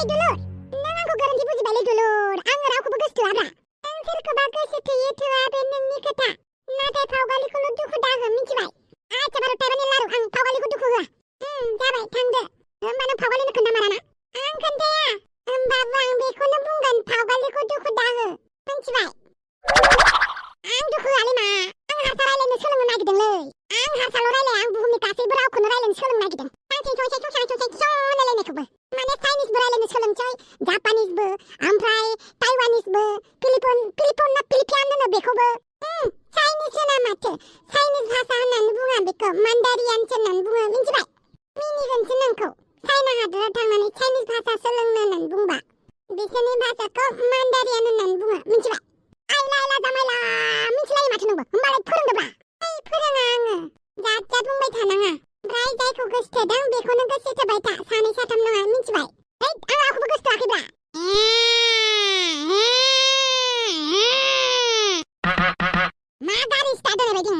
dulur, nang आंखौ गोरोन्थि बुजिबायलै dulur, आं रावखौबो गोसोथोआब्रा। नों सोरखौबा गोसोथोयो थोआ बे नोंनि खोथा, नाथाय फावगालिखौल' दुखु दाहो मिथिबाय। आच्छा बारु थाइबानि लारु, आं फावगालिखौ दुखु होआ। जाबाय थांदो। होमबा नों फावगालिनो खोन्थामाराना? आं खोन्थाया। होमबाबो आं बेखौनो बुंगोन फावगालिखौ दुखु दाहो, मिथिबाय? आं दुखु होआलै मा, आं हारसा रायलायनो सोलोंनो नागिरदोंलै। आं हारसाल' रायलाया, आं बुहुमनि गासैबो रावखौनो रायलायनो सोलोंनो नागिरदों। रायलायनायखौबो माने चाइनिसबो रायलायनो सोलोंसै, जापानिसबो, ओमफ्राय ताइवानिसबो, फिलिपिन होनो बेखौबो। चाइनिस होना माथो, चाइनिस भाषा होननानै बुङा बेखौ, मान्डारियानसो होननानै बुङो, मिथिबाय? मिनिगोनसो नोंखौ, चाइना हादोराव थांनानै चाइनिस भाषा सोलोंनो होननानै बुंबा, बिसोरनि भाषाखौ मान्डारियान होननानै बुङो, मिथिबाय? आइला जामाइला, मिथिलायो माथो नोंबो, होमबालाय फोरोंदोब्रा। फोरोङा आङो, जात बुंबाय थानाङा। ओमफ्राय जायखौ गोसोथोदों बेखौनो गोसोथोबाय था, सानै साथाम नङा, मिथिबाय? आं रावखौबो गोसोथोआखैब्रा। मा गारि स्टार्ट होनाय बायदि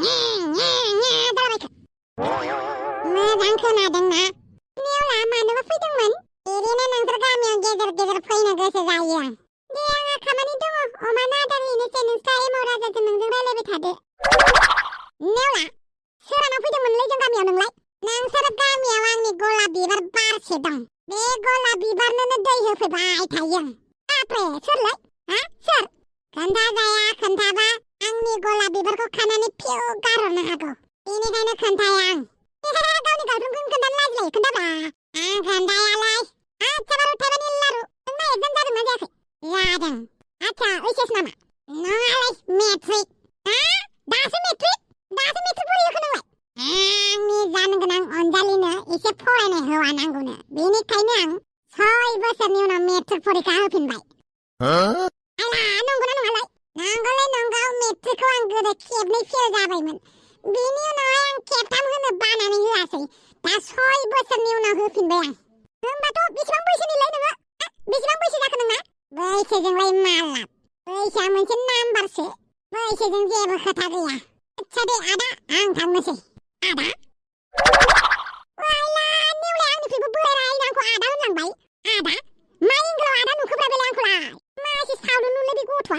दालाबायखो? मोजां खोनादोंना? नेवला मानोबा फैदोंमोन? ओरैनो नोंसोर गामियाव गेजेर फैनो गोसो जायो आं। दे आंहा खामानि दङ, अमानो आदार हैनोसै, नोंस्रा एमाव राजाजों नोंजों रायलायबाय थादो। नेवला, सोरानाव फैदोंमोनलै जों गामियाव नोंलाय? नोंसोर गामियाव आंनि गलाप बिबार बारसे दं, बे गलाप बिबारनोनो दै होफैबाय थायो। बाप्रे, सोरलै? सोर? खोन्थाजाया, खोन्थाबा आंनि गलाप बिबारखौ खानानै फिउ गारहरनो हागौ, बेनिखायनो खोन्थाया आं। गावनि गार्लफ्रेन्डखौ खोन्थानो लाजिलायो, खोन्थाब्रा। आं खोन्थायालै। आच्छा बारु थाइबानि लारु, नोंना एगजाम जादोंना जायाखै? जादों। आच्छा ओइचएस नामा? नङालै, मेट्रिक। दासो मेट्रिक बोरै होखो नोंलाय? आंनि जानो गोनां अनजालिनो एसे फरायनाय होवा नांगौनो, बेनिखायनो आं 6 बोसोरनि उनाव मेट्रिक फरिखा होफिनबाय। आला, नंगौना नङालाय? नंगौलै नंगौ, मेट्रिकखौ आं गोदो खेबनै फेल जाबायमोन, बेनि उनावहाय आं खेबथाम होनो बानानै होआसै, दा 6 बोसोरनि उनाव होफिनबाय आं। होमबाथ' बेसेबां बैसोनिलै नोङो? बेसेबां बैसो जाखो नोंना? बैसोजोंलाय मा लाब, बैसोआ मोनसे नाम्बारसो, बैसोजों जेबो खोथा गैया। आच्छा दे आदा, आं थांनोसै। आदा? वाइला, नेवलाया आंनिफ्रायबो बोरायनायनो आंखौ आदा होनलांबाय। आदा? मा इंगोलाव आदा नुखोब्रा बेलाय आंखौलाय? मा एसे सावनो नुलै बे गथ'आ?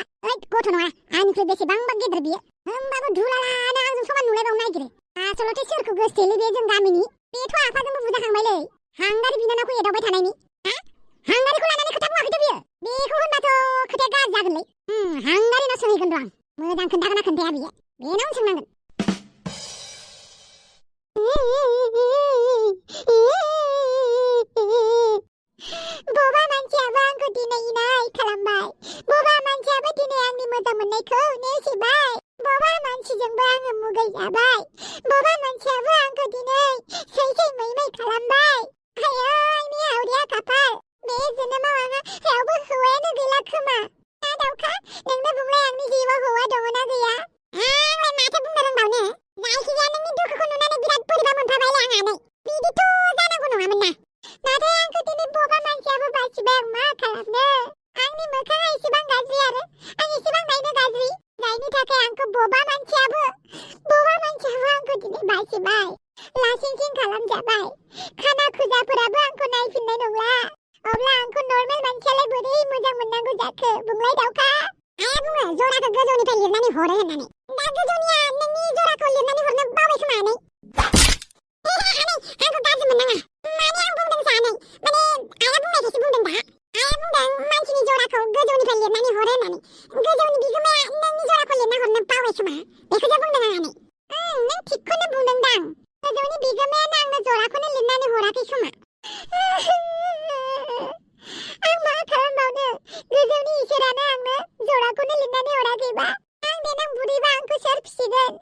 गथ' नङा, आंनिफ्राय बेसेबांबा गेदेर बियो। होमबाबो धुलालानो आंजों समान नुलायबावनो नागिरो। आसलथे सोरखौ गोसोथोयोलै बे जों गामिनि? बेथ' आफाजोंबो बुजाखांबायलै, हांगारि बिनानावखौ एदावबाय थानायनि। हांगारिखौ लानानै खोथा बुङाखैथ' बियो? बेखौ होनबाथ' खोथाया गाज्रि जागोनलै। हांगारिनाव सोंहैगोन र' आं, मोजां खोन्थागोना खोन्थाया बियो, बेनावनो सोंनांगोन। बबा मानसियाबो आंखौ दिनै इनाय खालामबाय, बबा मानसियाबो दिनै आंनि मोजां मोननायखौ नेवसिबाय, बबा मानसिजोंबो आङो मुगै जाबाय, बबा मानसियाबो आंखौ दिनै सै मै खालामबाय। आयै आंनि हावरिया खाफाल, बे जोनोमाव आंहा रावबो हौवायानो गैला खोमा। दाउखा, नोंनो बुंलाय आंनि जिउआव हौवा दङना गैया? आंलाय माथो बुंनो रोंबावनो, जायखिजाया नोंनि दुखुखौ नुनानै बिराद बोरैबा मोनफाबायलै आंहा नै। बिदिथ' जानांगौ नङामोन ना, नाथाय आंखौ दिनै बबा मानसियाबो बासिबाय, आं मा खालामनो? आंनि मोखाङा एसेबां गाज्रि आरो आं एसेबां नायनो गाज्रि, जायनि थाखाय आंखौ बबा मानसियाबो आंखौ दिनै बासिबाय, लासिंसिं खालामजाबाय, खाना खुजाफोराबो आंखौ नायफिननाय नंला। अब्ला आंखौ नर्मेल मानसियालाय बोरै मोजां मोननांगौ जाखो बुंलाय दाउखा? आइया बुङो जराखौ गोजौनिफ्राय लिरनानै हरो होननानै, दा गोजौनिया नोंनि जराखौ लिरनानै हरनो बावबाय खोमा आनै। आंखौ गाज्रि मोननाङा, माने आं बुंदों सानै, माने आइया बुंनायखायसो बुंदों दा। आइया बुंदों मानसिनि जराखौ गोजौनिफ्राय लिरनानै हरो होननानै, गोजौनि बिगोमाया नोंनि जराखौ लिरना हरनो बावबाय खोमा, बेखौसो बुंदों आं आनै। नों थिगखौनो बुंदोंदां, गोजौनि बिगोमायानो आंनो जराखौनो लिरनानै हराखै खोमा। आं मा खालामबावनो, गोजौनि इसोरानो आंनो जराखौनो लिरनानै हराखैबा, आं देनां बुरैबा आंखौ सोर फिसिगोन?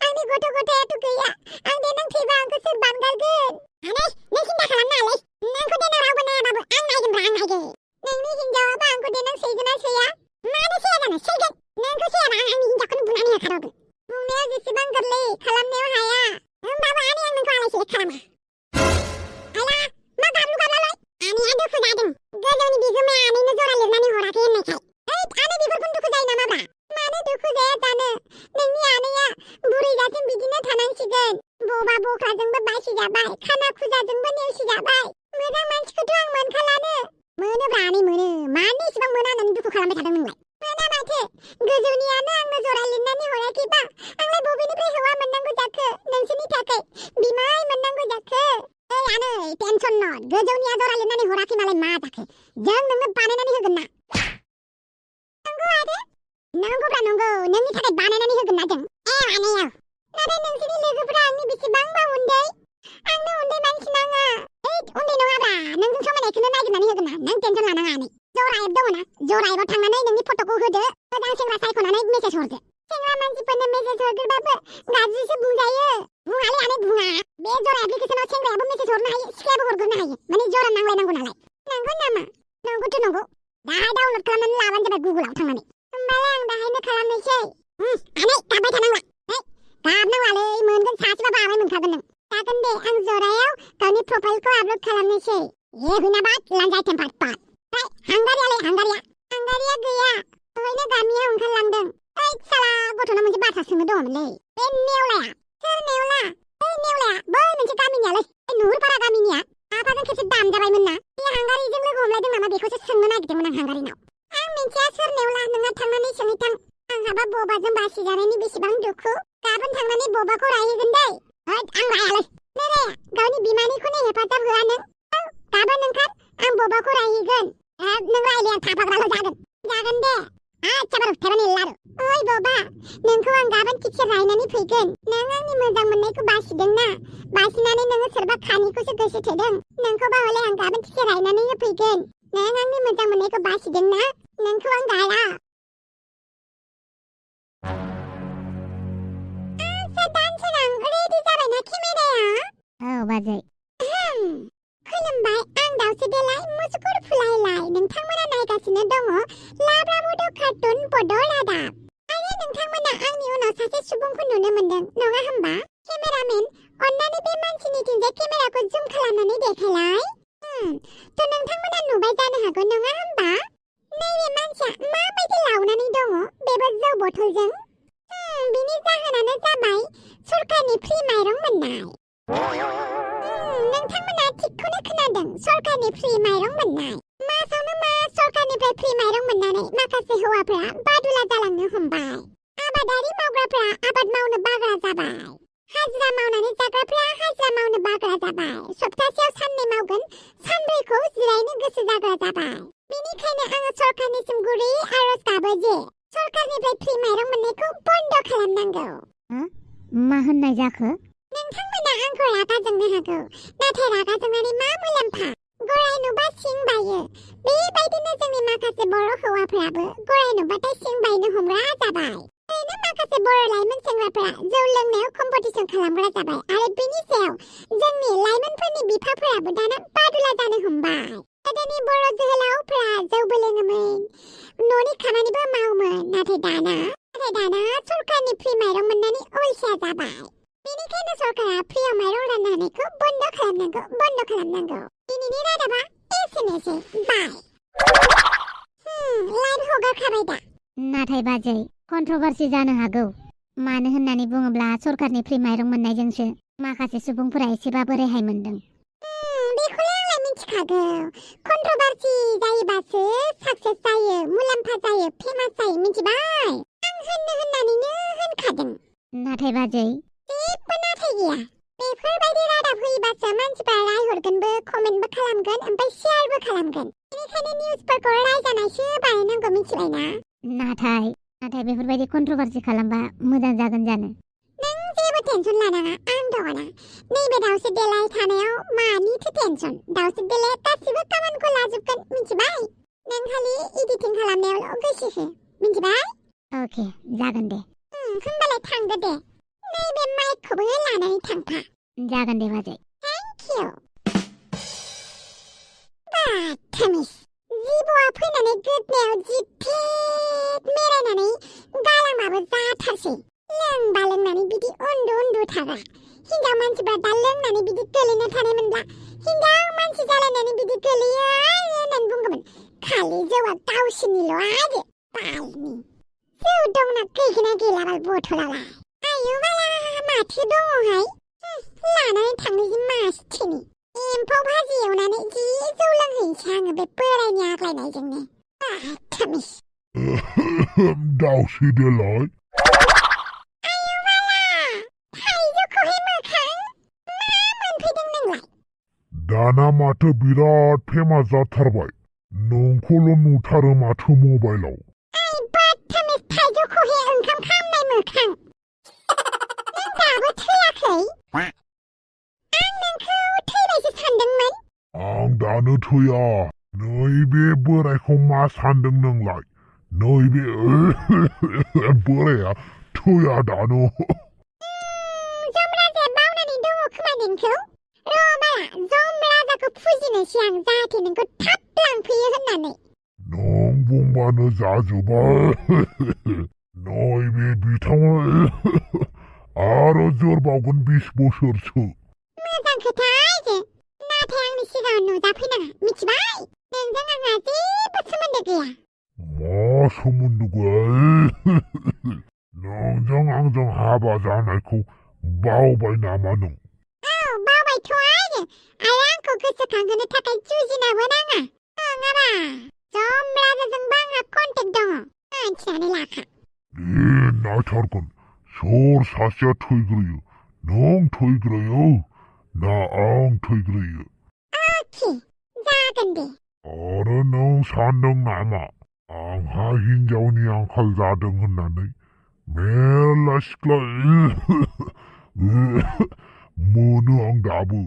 आंनि गथ' गथायाथ' गैया, आं देनां थैबा आंखौ सोर बानगारगोन? आनै, नों सिन्था खालामनाङालै, नोंखौ देनां रावबो नायाबाबो आं नायगोनब्रा, आं नायगोन। नोंनि हिन्जावाबा आंखौ देनां सैगोना सैया? मानो सैया जानो, सैगोन। नोंखौ सैयाबा आं आंनि हिन्जावखौनो बुनानै होखारहरगोन। बुंनायाव जेसेबां गोरलै, खालामनायाव हाया। होमबाबो आनै आं नोंखौ आलाय सिलाय खालामा। आइला, मा गाबलु गाबलालाय? आनैया दुखु जादों, गोजौनि बिगोमाया आनैनो जरा लिरनानै हराखै होननायखाय। आनै बेफोरखौनो दुखु जायो नामाब्रा? मानो दुखु जाया जानो, नोंनि आनैया बुरैजासिम बिदिनो थानांसिगोन। बबा बख्राजोंबो बासिजाबाय, खाना खुजाजोंबो नेवसिजाबाय, मोनोब्रानि मोनो मानो इसेबां मोना होननानै दुखु खालामबाय थादों नोंलाय मोना माथो गोजौनियानो आंनो जरा लिरनानै हराखैबा आंलाय बबेनिफ्राय हौवा मोननांगौ जाखो नोंसोरनि थाखाय बिमाय मोननांगौ जाखो ओइ आनै टेनसन न गोजौनिया जरा लिरनानै हराखै नालाय मा जाखो जों नोंनो बानायनानै होगोन ना नंगौ आरो नंगौब्रा नंगौ नोंनि थाखाय बानायनानै होगोन ना जों आनैया नाथाय नोंसोरनि लोगोफोरा आंनि बेसेबांबा उन्दै आंनो उन्दै मानसि नाङा उन्दै नङाब्रा नोंजों समायनायखौनो नागिरनानै होगोन ना नों टेनसन लानाङा आनै जरायब दङ ना जरायबाव थांनानै नोंनि फट'खौ होदो मोजां सेंग्रा सायख'नानै मेसेज हरदो सेंग्रा मानसिफोरनो मेसेज हरग्रोबाबो गाज्रिसो बुंजायो बुङालै आनै बुङा बे जरा एप्लिकेशनाव सेंग्रायाबो मेसेज हरनो हायो सिख्लायाबो हरग्रोनो हायो माने जरा नांलायनांगौ नालाय नंगौ नामा नंगौथ' नंगौ दा डाउनलड खालामनानै लाबानो जाबाय गुगोलाव थांनानै होमबालाय आं दाहायनो खालामनोसै आनै गाबबाय थानांला गाबनांलालै मोनगोन सासेबाबो आमाय मोनखागोन नों जागोन दे आं जरायाव गावनि प्रफाइलखौ आपल'ड खालामनोसै हुइनाबाद लान्जाय टेम्पार्ड पार्ट हांगारिया गैया दहायनो गामियाव ओंखारलांदों ओइ साला गथ'ना मोनसे बाथ्रा सोंनो दङमोनलै बे नेवलाया सोर नेवला नेवलाया बै मोनसे गामिनियालै नुहुरपारा गामिनिया आफाजों खेबसे दामजाबायमोन ना बे हांगारिजों लोगो हमलायदों नामा बेखौसो सोंनो नागिरदोंमोन आं हांगारिनाव आं मिन्थिया सोर नेवला नोंहा थांनानै सोंहैथां आंहाबा बबाजों बासिजानायनि बेसेबां दुखु गाबोन थांनानै बबाखौ रायहैगोन दै आं रायालै नेराया गावनि बिमानिखौनो हेफाजाब होआ नों गाबोन ओंखार आं बबाखौ रायहैगोन नों रायलाया थाफाग्राल' जागोन दे आच्छा बारु थाबानि लारु ओइ बबा नोंखौ आं गाबोन थिगसे रायनानै फैगोन नों आंनि मोजां मोननायखौ बासिदोंना बासिनानै नोङो सोरबा खानिखौसो गोसो थोदों नोंखौबा हले आं गाबोन थिगसे रायनानै फैगोन नों आंनि मोजां मोननायखौ बासिदोंना नोंखौ आं गाया बाजै खुलुमबाय आं दाउसो देलाय मुसुगुर फुलायलाय नोंथांमोना नायगासिनो दङ लाब्रा बड' कार्टुन बड' रादाब आरो नोंथांमोना आंनि उनाव सासे सुबुंखौ नुनो मोनदों नङा होमबा केमेरामेन अन्नानै बे मानसिनिथिंजाय केमेराखौ जुम खालामनानै देखायलाय थ' नोंथांमोना नुबाय जानो हागौ नङा होमबा नैबे मानसिया माबायदि लावनानै दङ बेबो जौ बथलजों बिनि जाहोनानो जाबाय सरकारनि फ्रि माइरं मोननाय नोंथांमोना थिगखौनो खोनादों सरकारनि फ्रि माइरं मोननाय मासावनो मास सरकारनिफ्राय फ्रि माइरं मोननानै माखासे हौवाफोरा बादुला जालांनो हमबाय आबादारि मावग्राफोरा आबाद मावनो बाग्रा जाबाय हाजिरा मावनानै जाग्राफोरा हाजिरा मावनो बाग्रा जाबाय सप्तासेयाव साननै मावगोन सानब्रैखौ जिरायनो गोसो जाग्रा जाबाय बेनिखायनो आङो सरकारनिसिम गुरै आरज गाबो जे सरकारनिफ्राय फ्रि माइरं मोननायखौ बन्द खालामनांगौ मा होननाय जाखो नोंथांमोना आंखौ रागा जोंनो हागौ नाथाय रागा जोंनानै मा मुलाम्फा गराय नुबा सिं बायो बेबायदिनो जोंनि माखासे बर' हौवाफोराबो गराय नुबाथाय सिं बायनो हमग्रा जाबाय ओरैनो माखासे बर' लाइमोन सेंग्राफोरा जौ लोंनायाव कम्पिटिसन खालामग्रा जाबाय आरो बेनि सायाव जोंनि लाइमोनफोरनि बिफाफोराबो दाना बादुला जानो हमबाय गोदोनि बर' जोहोलावफोरा जौबो लोङोमोन न'नि खामानिबो मावोमोन नाथाय दाना सरकारनि फ्रि माइरं मोननानै अलसिया जाबाय बेनिखायनो सरकारा फ्रियाव माइरं राननो होनायखौ बन्द खालामनांगौ दिनैनि रादाबा एसेनोसै बाय लाइन हगारखाबाय दा नाथाय बाजै कन्ट्रभार्सि जानो हागौ मानो होननानै बुङोब्ला सरकारनि फ्रि माइरं मोननायजोंसो माखासे सुबुंफोरा एसेबाबो रेहाय मोनदों बेखौलाय आंलाय मिथिखागौ कन्ट्रभार्सि जायोबासो साक्सेस जायो मुलाम्फा जायो फेमास जायो मिथिबाय आं होननानैनो होनखादों नाथाय बाजै जेबो नाथाय गैया बेफोरबायदि रादाब होयोबासो मानसिफोरा रायहरगोनबो कमेन्टबो खालामगोन ओमफ्राय शेयारबो खालामगोन बेनिखायनो निउसफोरखौ रायजानायसो बानायनांगौ मिथिबायना नाथाय बेफोरबायदि कन्ट्रभार्सि खालामबा मोजां जागोन जानो नों जेबो टेनसन लानाङा आं दङना नैबे दाउसो देलाय थानायाव मानिथो टेनसन दाउसो देलाया गासिबो खामानिखौ लाजोबगोन मिथिबाय नों खालि एडिटिं खालामनायावल' गोसो हो मिथिबाय अके जागोन दे होमबालाय थांदो दे नैबे माइकखौबो लानानै थांफा जागोन दे बाजै थेंक इउ बाथामिस जिबौआ फैनानै गोदनायाव जिथेद मेरायनानै गालांबाबो जाथारसै लोंबा लोंनानै बिदि उन्दु थाग्रा हिनजाव मानसिफ्रा दा लोंनानै बिदि गोलैना थानायमोनब्ला हिनजाव मानसि जालायनानै बिदि गोलैयो होननानै बुंगौमोन खालि जौआ गावसोरनिल' आरो बालनि जौ दंना गैगोना गैलाबाल बथलालाय आयु बाला माथो दङहाय लानानै थांनोसै मासथिनि एम्फौ भाजि एवनानै जि जौ लोंहैनोसै आङो बे बोरायनि आग्लायनायजोंनो थामिस दाउसो देलाय आयौ बाला थाइजौखौहाय मोखां मा मोनफैदों नोंलाय दाना माथो बिराद फेमास जाथारबाय नोंखौल' नुथारो माथो मबाइलाव ओइ बदथामिस थाइजौखौहाय ओंखाम खामनाय मोखां नों दाबो थैयाखै आं नोंखौ थैबायसो सानदोंमोन आं दानो थैया नैबे बोरायखौ मा सानदों नोंलाय नैबे बोराया थैया दानो जमराजाया बावनानै दङ खोमा नोंखौ र' बाला जमराजाखौ फुजिनोसै आं जाहाथे नोंखौ थाब लांफैयो होननानै नों बुंबानो जाजोबबाय नैबे बिथाङा आरो जोरबावगोन 20 बोसोरसो मोजां खोथा आइजो नाथाय आंनि सिगाङाव नुजाफैनाङा मिथिबाय नोंजों आंहा जेबो सोमोन्दो गैया मा सोमोन्दो गैया नोंजों आंजों हाबा जानायखौ बावबाय नामा नों औ बावबायथ' आइजो आरो आंखौ गोसोखांहोनो थाखाय जुजिनाबो नाङा नङाबा जमराजाजोंबो आंहा कन्टेक्ट दङ मिथिनानै लाखा नायथारगोन सोर सासेया थैग्रोयो नों थैग्रोयो ना आं थैग्रोयो अके जागोन दे आरो नों सानदों नामा आंहा हिन्जावनि आंखाल जादों होननानै मेरला सिख्ला मोनो आं दाबो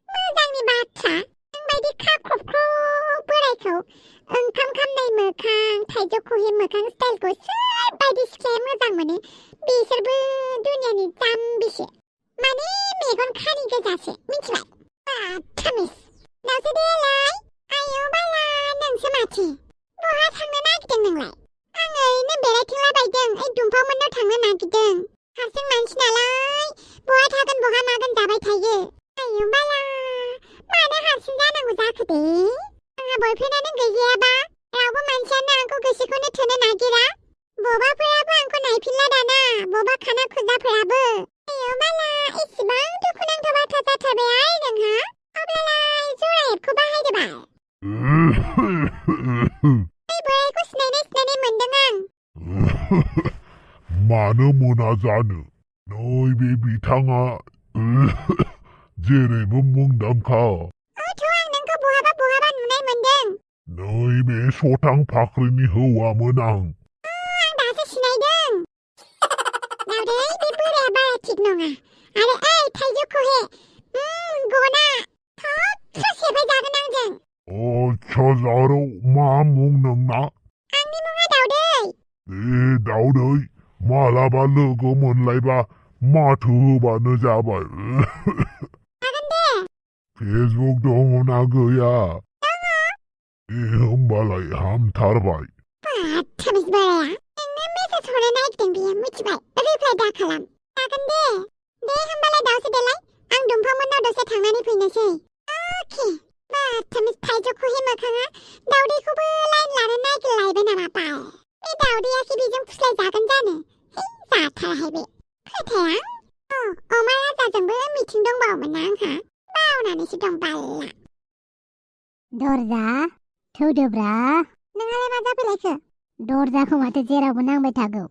मोजांनि बाथ्रा नोंबायदि खाख्रबख्रब बोरायखौ ओंखाम खामनाय मोखां थाइजौखौहाय मोखां स्टाइलखौ सोरबायदि सिख्लाया मोजां मोनो बिसोरबो दुनियानि जाम्बिसो माने मेगन खानि गोजासो मिथिबाय बाथामिस दाउसो देलाय आयौ बाला नोंसो माथो बहा थांनो नागिरदों नोंलाय आं ओरैनो बेरायथिंलाबायदों ओइ दुम्फावमोननाव थांनो नागिरदों हारसिं मानसि नालाय बहा थागोन बहा मागोन जाबाय थायो आयौ बाला मानो हारसिं जानांगौ जाखो दे आंहा बयफ्रेन्डआनो गैजायाबा रावबो मानसियानो आंखौ गोसोखौनो थोनो नागिरा बबाफोराबो आंखौ नायफिनला दाना बबा खाना खुजाफोराबो आयौ बाला इसेबां दुखुनांथाव बाथ्रा जाथारबाय नोंहा अब्लालाय जरा एपखौ बाहायदो बाल ओइ बोरायखौ सिनायनाय मोनदों आं मानो मोना जानो नैबे बिथाङा जेरैबो मुंदांखा थ' आं नोंखौ बहाबा नुनाय मोनदों नैबे सथां फाख्रिनि हौवामोन आं दासो सिनायदों नावदै बे बोराया बारा थिग नङा आरो ओइ थाइजौखौहे गना थब सेफाय जागोन आंजों आच्छा जारौ मा मुं नोंना आंनि मुङा दावदै दावदै मालाबा लोगो मोनलायबा माथो होबानो जाबाय जागोन दे फेसबुक दङ ना गैया होमबालाय हामथारबाय बाथामिस बोराया नोंनो मेसेज हरनो नागिरदों बियो मिथिबाय रिप्लाइ दा खालाम जागोन दे होमबालाय दाउसो देलाय आं दुम्फावमोननाव दसे थांनानै फैनोसै अके बाथामिस थाइजौखौहाय मोखाङा दावदैखौबो लाइन लानो नागिरलायबाय नामा बाल बे दावदैयासो बेजों फुस्लाय जागोन जानो जाथाराहाय बे खोथाया अमा राजाजोंबो मिथिं दंबावोमोन ना आंहा बावनानैसो दं बाल्ला दरजा थौदोब्रा नोंहालाय मा जाफैलायखो दरजाखौ माथो जेरावबो नांबाय थागौ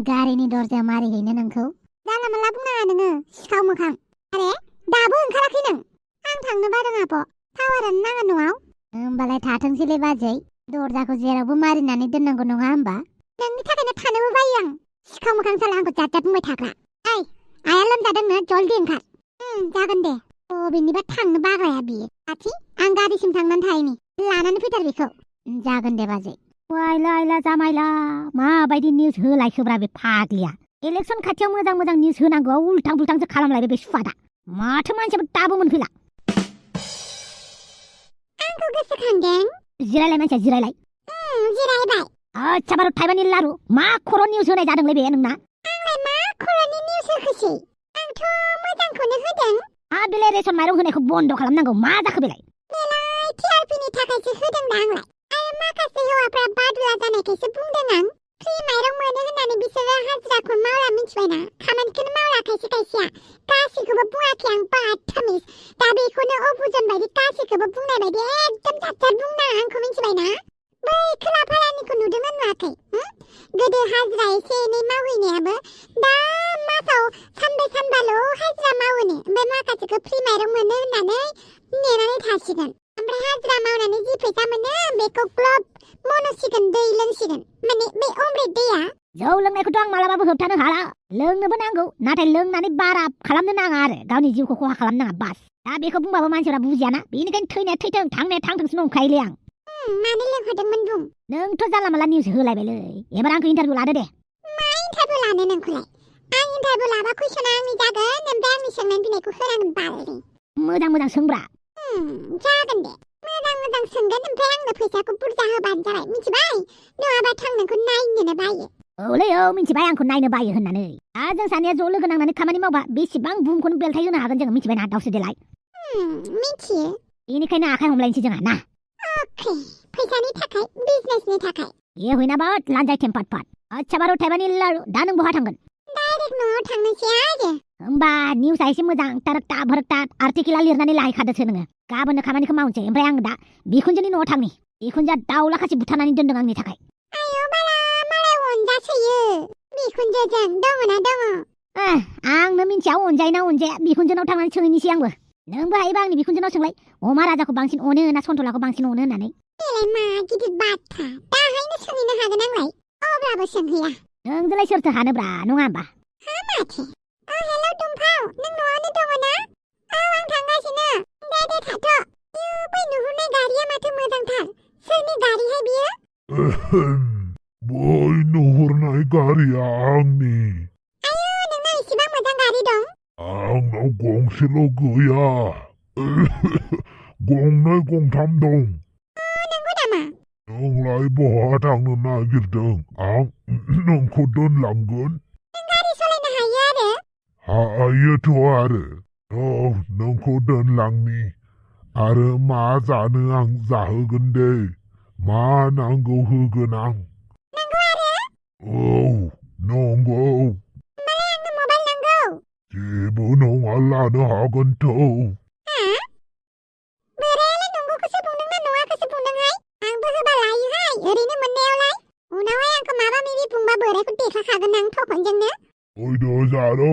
गारिनि दरजाया मारै हैनो नोंखौ जानला मोनला बुंनाङा नोङो सिखाव मोखां आरे दाबो ओंखाराखै नों आं थांनो बादों आब' टावारानो नाङा न'आव होमबालाय थाथोंसैलै बाजै दरजाखौ जेरावबो मारिनानै दोननांगौ नङा होमबा नोंनि थाखायनो थानोबो बायो आं सिखाव मोखां साला आंखौ जात बुंबाय थाग्रा ओइ आइया लोमजादोंनो जल्दि ओंखार जागोन दे बबेनिबा थांनो बाग्राया बियो आथि आं गारिसिम थांनानै थाहैनि लानानै फैथार बेखौ जागोन दे बाजै वाइला जामाइला माबायदि निउस होलायखोब्रा बे फाग्लिया इलेक्सन खाथियाव मोजां निउस होनांगौआव उल्टां पुल्टांसो खालामलायबाय बे सुवादा माथो मानसियाबो दाबो मोनफैला आंखौ गोसोखांदों जिरायलाय मानसिया जिरायलाय जिरायबाय आच्छा बारु थाइबानि लारु मा खर' निउस होनाय जादोंलै बे नोंना आंलाय मा खर'नि निउस होखोसै आंथ' मोजांखौनो होदों बेलाय रेशन माइरं होनायखौ बन्द खालामनांगौ मा जाखो बेलाय टिआरपिनि थाखायसो होदों ना आंलाय आरो माखासे हौवाफ्रा बादुला जानायखायसो बुंदों आं फ्रि माइरं मोनो होननानै बिसोरो हाजिराखौ मावला मिथिबायना खामानिखौनो मावला खायसेया गासैखौबो बुङाखै आं बाथामिस दा बेखौनो अबुजन जात बुंनाङा आंखौ मिथिबायना बै खोलाफारानिखौ नुदोंना नुवाखै गोदो हाजिरा एसे एनै मावहैनायाबो दा मासाव सानब्रै सानबाल' हाजिरा मावोनो ओमफ्राय माखासेखौ फ्रि माइरं मोनो होननानै नेनानै थासिगोन ओमफ्राय हाजिरा मावनानै जि फैसा मोनो बेखौ ग्लब मन'सिगोन दै लोंसिगोन माने बे अमृत दैया जौ लोंनायखौथ' आं मालाबाबो होबथानो हाला लोंनोबो नांगौ नाथाय लोंनानै बारा खालामनो नाङा आरो गावनि जिउखौ खहा खालामनो नाङा बास दा बेखौ बुंबाबो मानसिफोरा बुजियाना बेनिखायनो थैनाया थैथों थांनाया थांथोंसो नंखायोलै आं मानो लोंहोदोंमोन बुं नोंथ' जानला माला निउस होलायबायलै एबार आंखौ इन्टारभिउ लादो दे मा इन्टारभिउ लानो नोंखौलाय आं इन्टारभिउ लाबा कुइसना आंनि जागोन ओमफ्राय आंनि सोंनाय फिननायखौ होनांगोन बालि मोजां मोजां सोंब्रा जागोन दे मोजां सोंगोन ओमफ्राय आंनो फैसाखौ बुरजा होबानो जाबाय मिथिबाय नङाबा थांनोखौ नायनोनो बायो औलै औ मिथिबाय आंखौ नायनो बायो होननानै दा जों सानैया ज' लोगो नांनानै खामानि मावबा बेसेबां बुहुमखौनो बेलथाय होनो हागोन जोङो मिथिबाय ना दावसो देलाय मिथियो बेनिखायनो आखाइ हमलायनोसै जोंहा ना अके फैसानि थाखाय बिजनेसनि थाखाय ये हुइनाबा लान्जाय टेम्पाट पाट अच्छा बारो थाइबानि लारु दा नों बहा थांगोन डाइरेक्ट न'आव थांनोसै आरो होमबा निउसआ एसे मोजां तारकता भरकता आर्टिकेला लिरनानै लाहैखादोसो नोङो गाबोननो खामानिखौ मावनोसै ओमफ्राय आं दा बिखुनजोनि न'आव थांनि बिखुनजोआ दाउला खासि बुथारनानै दोनदों आंनि थाखाय आयौ बाला मालाय अनजासोयो बिखुनजोजों दङना दङ आंनो मिन्थिया अनजायो ना अनजाया बिखुनजोनाव थांनानै सोंहैनोसै आंबो नोंबो हायोबा आंनि बिखुनजोनाव सोंलाय अमा राजाखौ बांसिन अनो ना सन्थलाखौ बांसिन अनो होननानै बेलाय मा गिदिर बाथ्रा दाहायनो सोंहैनो हागोन आंलाय अब्लाबो सोंहैया नोंजोंलाय सोरथो हानोब्रा नङा होमबा माथो हेलौ दुमफाव नों न'आवनो दङ ना आं थांगासिनो दे थाथ' बै नुहुरनाय गारिया माथो मोजांथार सोरनि गारिहाय बियो बै नुहुरनाय गारिया आंनि आयौ नोंनाव इसिबां मोजां गारि दं आंनाव गंसेल' गैया गंनै गंथाम दं नंगौ नामा नोंलाय बहा थांनो नागिरदों आं नोंखौ दोनलांगोन नों गारि सालायनो हायो आरो हायोथ' आरो नोंखौ दोनलांनि आरो मा जानो आं जाहोगोन दे मा नांगौ होगोन आं नंगौ आरो औ नंगौ होमबालाय आंनो मबाइल नांगौ जेबो नङा लानो हागोनथ' बोरायालाय नंगौखौसो बुंदों ना नङाखौसो बुंदोंहाय आंबो होबा लायोहाय ओरैनो मोननायावलाय उनावहाय आंखौ माबा माबि बुंबा बोरायखौ देखाखागोन आं थखनजोंनो फैदो जारौ